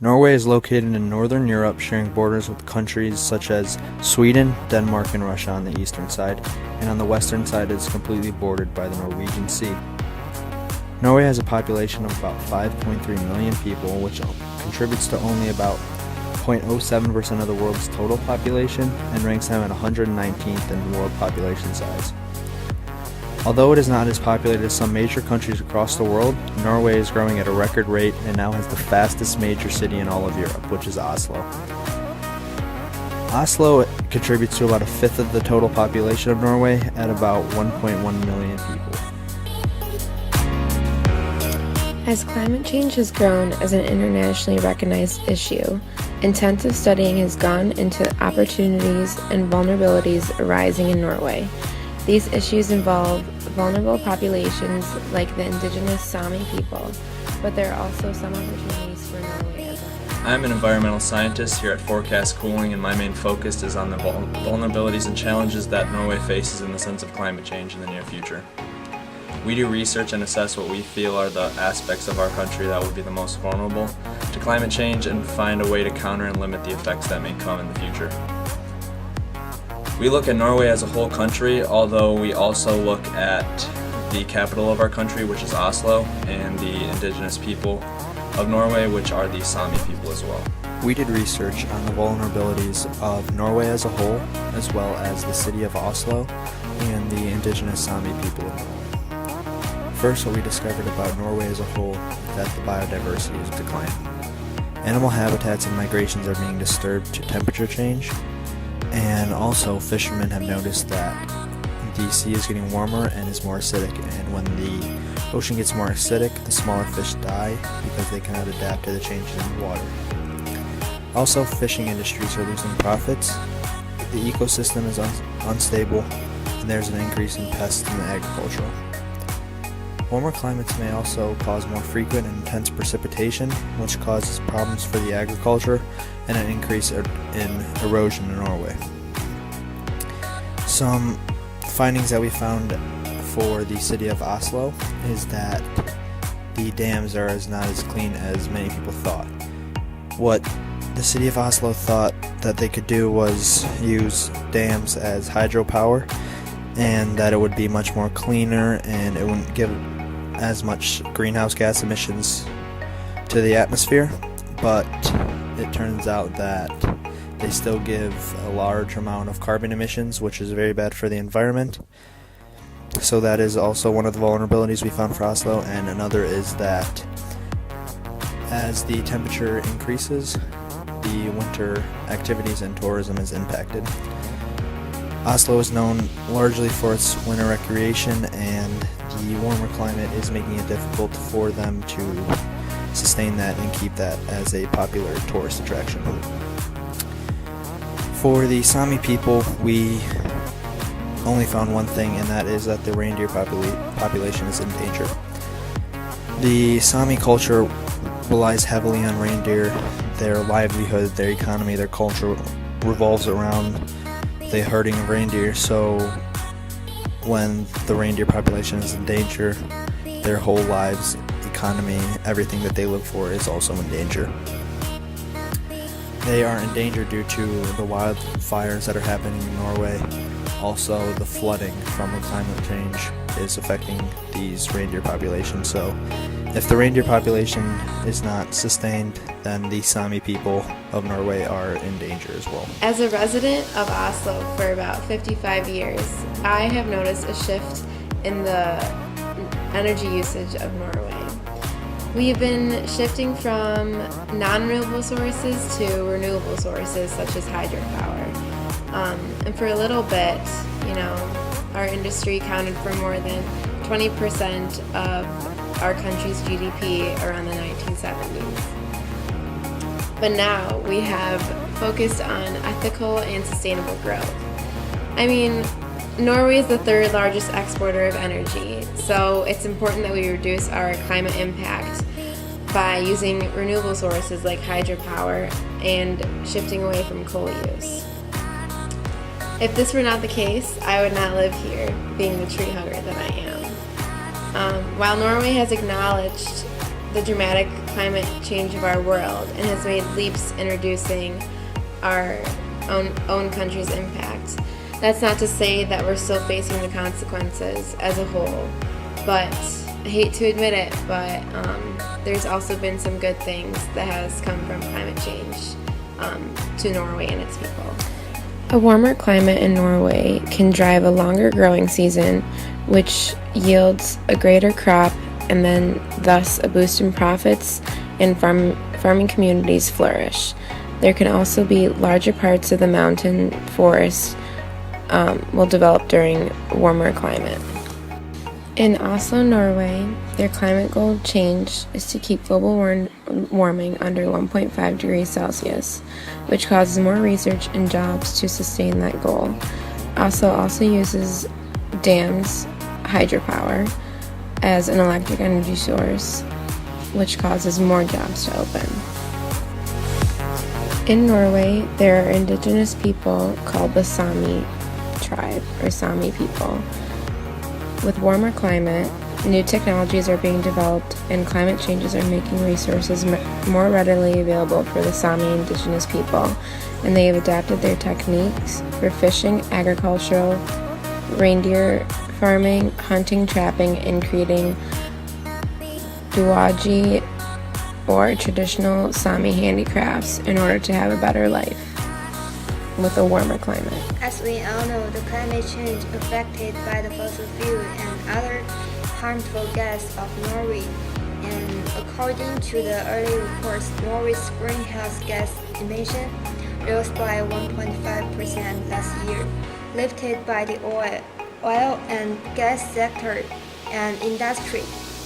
Norway is located in northern Europe, sharing borders with countries such as Sweden, Denmark, and Russia on the eastern side, and on the western side it is completely bordered by the Norwegian Sea. Norway has a population of about 5.3 million people, which contributes to only about 0.07% of the world's total population and ranks them at 119th in world population size. Although it is not as populated as some major countries across the world, Norway is growing at a record rate and now has the fastest major city in all of Europe, which is Oslo. Oslo contributes to about a fifth of the total population of Norway at about 1.1 million people. As climate change has grown as an internationally recognized issue, intensive studying has gone into opportunities and vulnerabilities arising in Norway. These issues involve vulnerable populations like the indigenous Sami people, but there are also some opportunities for Norway as a whole. I'm an environmental scientist here at Forecast Cooling, and my main focus is on the vulnerabilities and challenges that Norway faces in the sense of climate change in the near future. We do research and assess what we feel are the aspects of our country that would be the most vulnerable to climate change and find a way to counter and limit the effects that may come in the future. We look at Norway as a whole country, although we also look at the capital of our country, which is Oslo, and the indigenous people of Norway, which are the Sami people as well. We did research on the vulnerabilities of Norway as a whole, as well as the city of Oslo and the indigenous Sami people of Norway. First, what we discovered about Norway as a whole is that the biodiversity is declining. Animal habitats and migrations are being disturbed to temperature change, and also fishermen have noticed that the sea is getting warmer and is more acidic, and when the ocean gets more acidic, the smaller fish die because they cannot adapt to the changes in the water. Also, fishing industries are losing profits, the ecosystem is unstable, and there's an increase in pests in the agricultural. Warmer climates may also cause more frequent and intense precipitation, which causes problems for the agriculture and an increase in erosion in Norway. Some findings that we found for the city of Oslo is that the dams are not as clean as many people thought. What the city of Oslo thought that they could do was use dams as hydropower, and that it would be much more cleaner and it wouldn't give as much greenhouse gas emissions to the atmosphere, but it turns out that they still give a large amount of carbon emissions, which is very bad for the environment. So that is also one of the vulnerabilities we found for Oslo, and another is that as the temperature increases, the winter activities and tourism is impacted. Oslo is known largely for its winter recreation, and the warmer climate is making it difficult for them to sustain that and keep that as a popular tourist attraction. For the Sami people, we only found one thing, and that is that the reindeer population is in danger. The Sami culture relies heavily on reindeer. Their livelihood, their economy, their culture revolves around the herding of reindeer, so when the reindeer population is in danger, their whole lives, economy, everything that they live for is also in danger. They are in danger due to the wildfires that are happening in Norway. Also, the flooding from the climate change is affecting these reindeer populations. So if the reindeer population is not sustained, then the Sami people of Norway are in danger as well. As a resident of Oslo for about 55 years, I have noticed a shift in the energy usage of Norway. We've been shifting from non-renewable sources to renewable sources such as hydropower. And for a little bit, our industry accounted for more than 20% of our country's GDP around the 1970s. But now we have focused on ethical and sustainable growth. Norway is the third largest exporter of energy, so it's important that we reduce our climate impact by using renewable sources like hydropower and shifting away from coal use. If this were not the case, I would not live here, being the tree hugger that I am. While Norway has acknowledged the dramatic climate change of our world and has made leaps in reducing our own country's impact. That's not to say that we're still facing the consequences as a whole, but I hate to admit it, but there's also been some good things that has come from climate change to Norway and its people. A warmer climate in Norway can drive a longer growing season, which yields a greater crop and then thus a boost in profits, and farming communities flourish. There can also be larger parts of the mountain forest will develop during warmer climate. In Oslo, Norway, their climate goal change is to keep global warming under 1.5 degrees Celsius, which causes more research and jobs to sustain that goal. Oslo also uses dams, hydropower, as an electric energy source, which causes more jobs to open. In Norway, there are indigenous people called the Sami tribe, or Sami people. With warmer climate, new technologies are being developed and climate changes are making resources more readily available for the Sami indigenous people, and they have adapted their techniques for fishing, agricultural, reindeer farming, hunting, trapping, and creating duwaji, or traditional Sami handicrafts, in order to have a better life with a warmer climate. As we all know, the climate change affected by the fossil fuel and other harmful gases of Norway, and according to the early reports, Norway's greenhouse gas emission rose by 1.5% last year, lifted by the oil and gas sector and industry,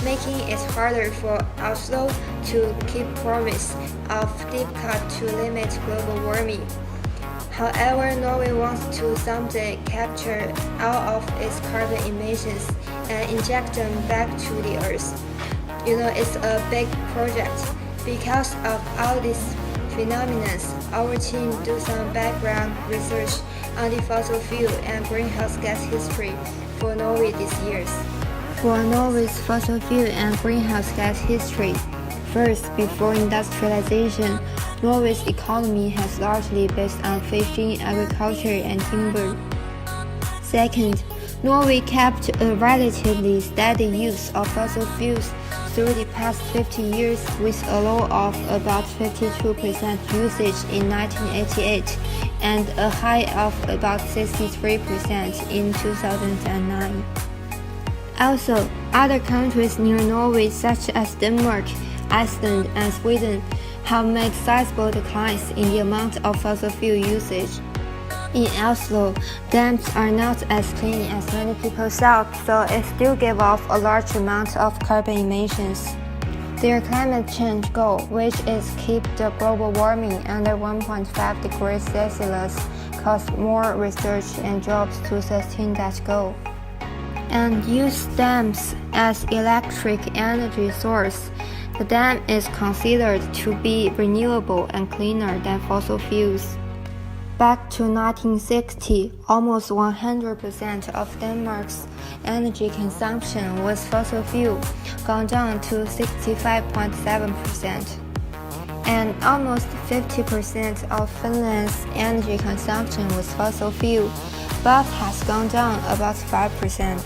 making it harder for Oslo to keep promise of deep cut to limit global warming. However, Norway wants to someday capture all of its carbon emissions and inject them back to the earth. It's a big project. Because of all these phenomena, our team do some background research on the fossil fuel and greenhouse gas history for Norway these years. For Norway's fossil fuel and greenhouse gas history, first, before industrialization, Norway's economy has largely based on fishing, agriculture, and timber. Second, Norway kept a relatively steady use of fossil fuels through the past 50 years, with a low of about 52% usage in 1988 and a high of about 63% in 2009. Also, other countries near Norway, such as Denmark, Iceland, and Sweden, have made sizable declines in the amount of fossil fuel usage. In Oslo, dams are not as clean as many people thought, so it still gives off a large amount of carbon emissions. Their climate change goal, which is keep the global warming under 1.5 degrees Celsius, costs more research and jobs to sustain that goal. And use dams as electric energy source. The dam is considered to be renewable and cleaner than fossil fuels. Back to 1960, almost 100% of Denmark's energy consumption was fossil fuel, gone down to 65.7%. And almost 50% of Finland's energy consumption was fossil fuel, but has gone down about 5%.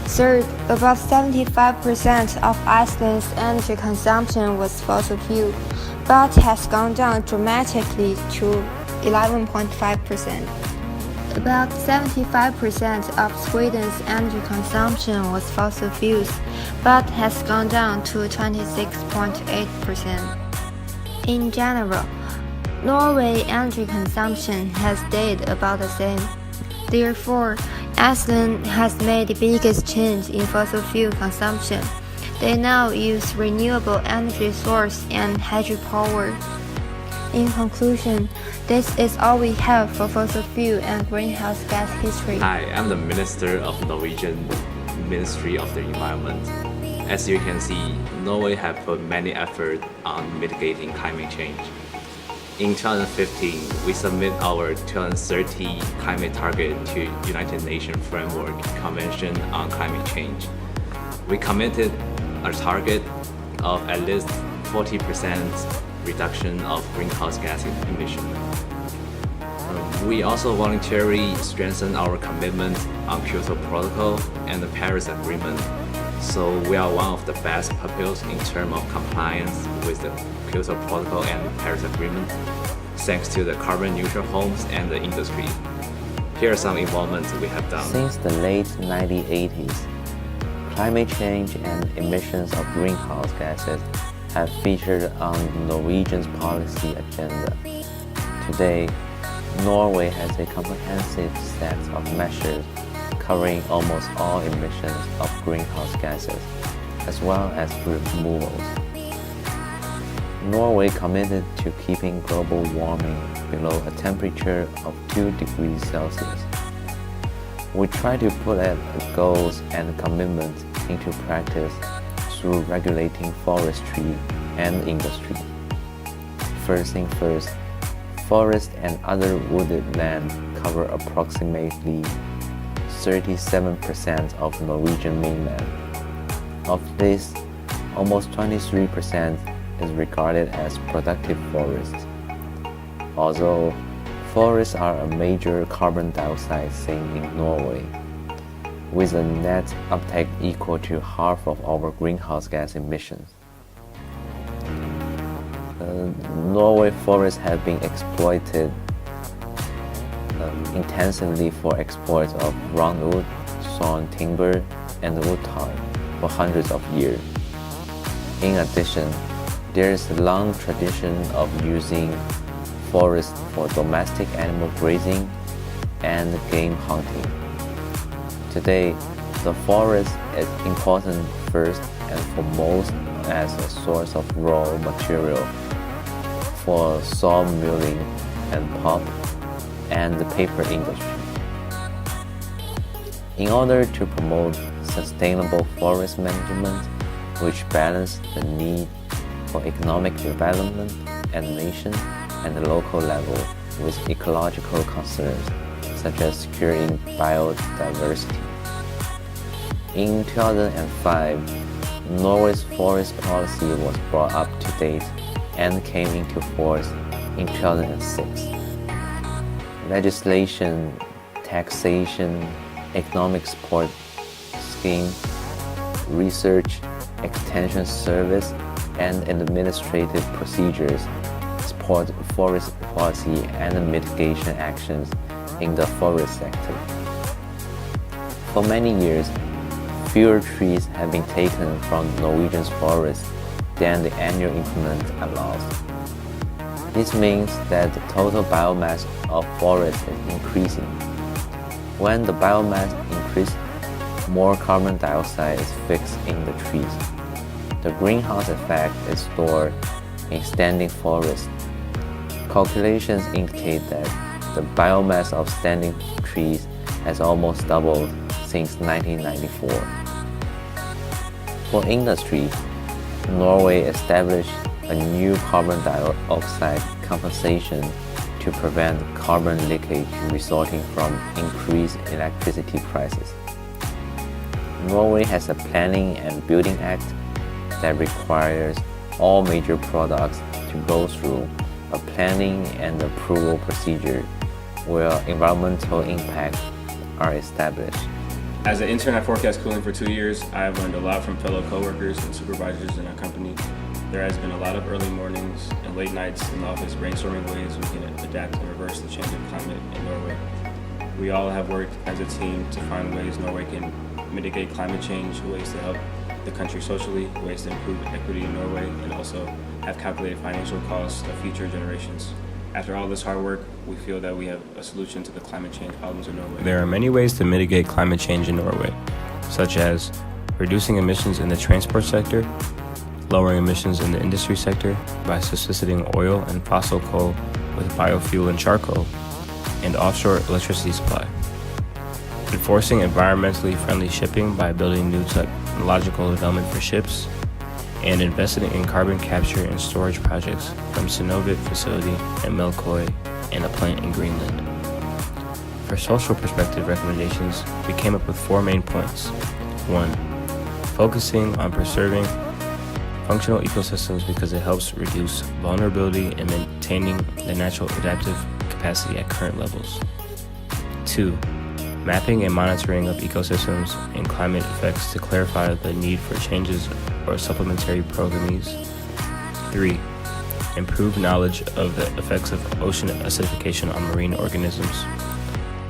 Third, about 75% of Iceland's energy consumption was fossil fuel, but has gone down dramatically to 11.5%. About 75% of Sweden's energy consumption was fossil fuels, but has gone down to 26.8%. In general, Norway energy consumption has stayed about the same. Therefore, Iceland has made the biggest change in fossil fuel consumption. They now use renewable energy source and hydropower. In conclusion, this is all we have for fossil fuel and greenhouse gas history. Hi, I'm the Minister of Norwegian Ministry of the Environment. As you can see, Norway has put many efforts on mitigating climate change. In 2015, we submit our 2030 climate target to United Nations Framework Convention on Climate Change. We committed a target of at least 40% reduction of greenhouse gas emission. We also voluntarily strengthen our commitment on Kyoto Protocol and the Paris Agreement. So we are one of the best pupils in terms of compliance with the Kyoto Protocol and the Paris Agreement, thanks to the carbon neutral homes and the industry. Here are some involvements we have done. Since the late 1980s, climate change and emissions of greenhouse gases have featured on Norwegian's policy agenda. Today, Norway has a comprehensive set of measures covering almost all emissions of greenhouse gases, as well as removals. Norway committed to keeping global warming below a temperature of 2 degrees Celsius. We try to put our goals and commitments into practice through regulating forestry and industry. First thing first, forest and other wooded land cover approximately 37% of Norwegian mainland. Of this, almost 23% is regarded as productive forests. Although forests are a major carbon dioxide sink in Norway, with a net uptake equal to half of our greenhouse gas emissions. Norway forests have been exploited intensively for export of roundwood, sawn timber, and wood tar for hundreds of years. In addition, there is a long tradition of using forests for domestic animal grazing and game hunting. Today, the forest is important first and foremost as a source of raw material for sawmilling and pulp and the paper industry. In order to promote sustainable forest management, which balance the need for economic development at nation and the local level with ecological concerns, such as securing biodiversity. In 2005, Norway's forest policy was brought up to date and came into force in 2006. Legislation, taxation, economic support scheme, research, extension service, and administrative procedures support forest policy and mitigation actions in the forest sector. For many years, fewer trees have been taken from Norwegian's forests than the annual increment allows. This means that the total biomass of forests is increasing. When the biomass increases, more carbon dioxide is fixed in the trees. The greenhouse effect is stored in standing forests. Calculations indicate that the biomass of standing trees has almost doubled since 1994. For industry, Norway established a new carbon dioxide compensation to prevent carbon leakage resulting from increased electricity prices. Norway has a Planning and Building Act that requires all major products to go through a planning and approval procedure where environmental impacts are established. As an intern at Forecast Cooling for 2 years, I have learned a lot from fellow coworkers and supervisors in our company. There has been a lot of early mornings and late nights in the office brainstorming ways we can adapt and reverse the change in climate in Norway. We all have worked as a team to find ways Norway can mitigate climate change, ways to help the country socially, ways to improve equity in Norway, and also have calculated financial costs of future generations. After all this hard work, we feel that we have a solution to the climate change problems in Norway. There are many ways to mitigate climate change in Norway, such as reducing emissions in the transport sector, lowering emissions in the industry sector by substituting oil and fossil coal with biofuel and charcoal, and offshore electricity supply. Enforcing environmentally friendly shipping by building new technological development for ships, and investing in carbon capture and storage projects from Synovit facility in Melkøy and a plant in Greenland. For social perspective recommendations, we came up with 4 main points. 1. Focusing on preserving functional ecosystems because it helps reduce vulnerability and maintaining the natural adaptive capacity at current levels. 2. Mapping and monitoring of ecosystems and climate effects to clarify the need for changes or supplementary programmes. 3. Improve knowledge of the effects of ocean acidification on marine organisms.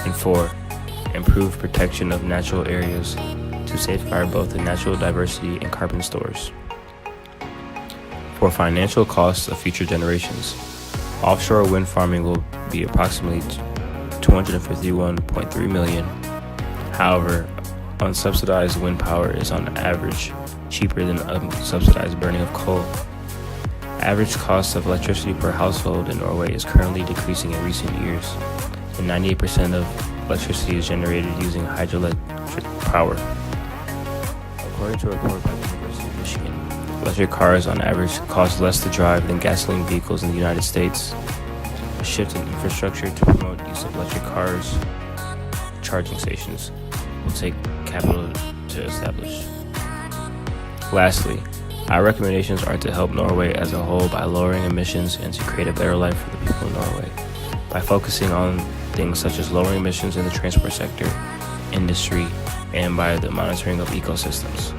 And 4. Improve protection of natural areas to safeguard both the natural diversity and carbon stores. For financial costs of future generations, offshore wind farming will be approximately $251.3 million. However, unsubsidized wind power is on average cheaper than unsubsidized burning of coal. Average cost of electricity per household in Norway is currently decreasing in recent years, and 98% of electricity is generated using hydroelectric power. According to a report by the University of Michigan, electric cars on average cost less to drive than gasoline vehicles in the United States. A shift in infrastructure to promote use of electric cars, charging stations, will take capital to establish. Lastly, our recommendations are to help Norway as a whole by lowering emissions and to create a better life for the people of Norway by focusing on things such as lowering emissions in the transport sector, industry, and by the monitoring of ecosystems.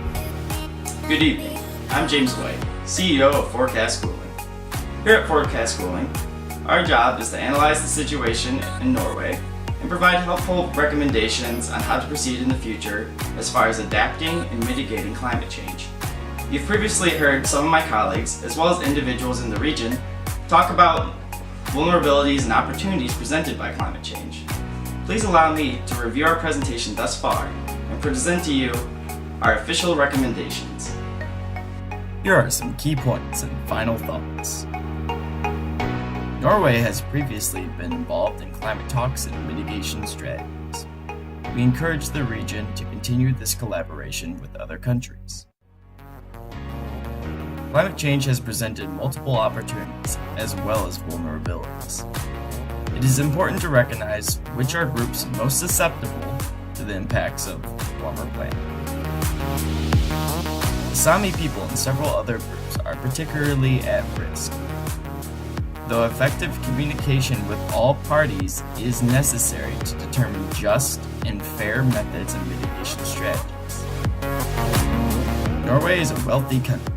Good evening. I'm James White, CEO of Forecast Cooling. Here at Forecast Cooling, our job is to analyze the situation in Norway and provide helpful recommendations on how to proceed in the future as far as adapting and mitigating climate change. You've previously heard some of my colleagues, as well as individuals in the region, talk about vulnerabilities and opportunities presented by climate change. Please allow me to review our presentation thus far and present to you our official recommendations. Here are some key points and final thoughts. Norway has previously been involved in climate talks and mitigation strategies. We encourage the region to continue this collaboration with other countries. Climate change has presented multiple opportunities as well as vulnerabilities. It is important to recognize which are groups most susceptible to the impacts of warmer planet. The Sami people and several other groups are particularly at risk. Though effective communication with all parties is necessary to determine just and fair methods and mitigation strategies. Norway is a wealthy country,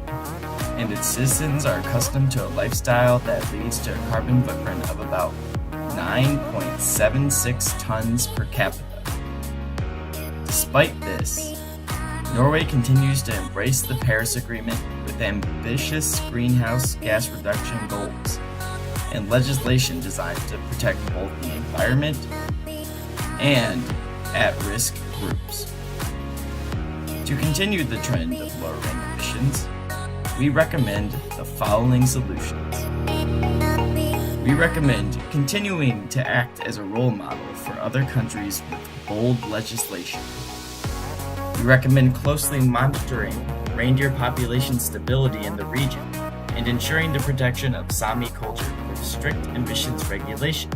and its citizens are accustomed to a lifestyle that leads to a carbon footprint of about 9.76 tons per capita. Despite this, Norway continues to embrace the Paris Agreement with ambitious greenhouse gas reduction goals and legislation designed to protect both the environment and at-risk groups. To continue the trend of lowering emissions, we recommend the following solutions. We recommend continuing to act as a role model for other countries with bold legislation. We recommend closely monitoring reindeer population stability in the region and ensuring the protection of Sami culture with strict emissions regulations.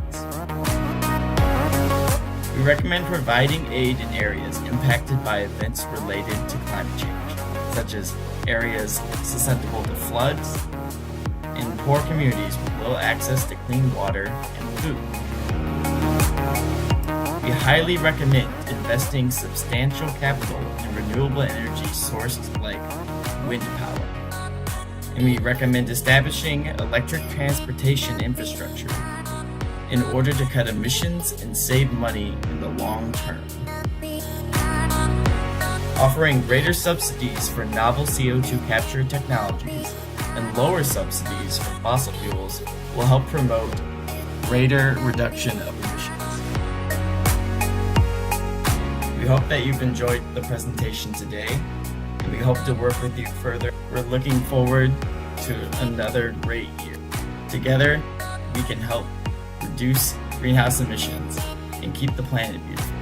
We recommend providing aid in areas impacted by events related to climate change, such as areas susceptible to floods, and poor communities with little access to clean water and food. We highly recommend investing substantial capital in renewable energy sourced like wind power. And we recommend establishing electric transportation infrastructure in order to cut emissions and save money in the long term. Offering greater subsidies for novel CO2 capture technologies and lower subsidies for fossil fuels will help promote greater reduction of emissions. We hope that you've enjoyed the presentation today, and we hope to work with you further. We're looking forward to another great year. Together, we can help reduce greenhouse emissions and keep the planet beautiful.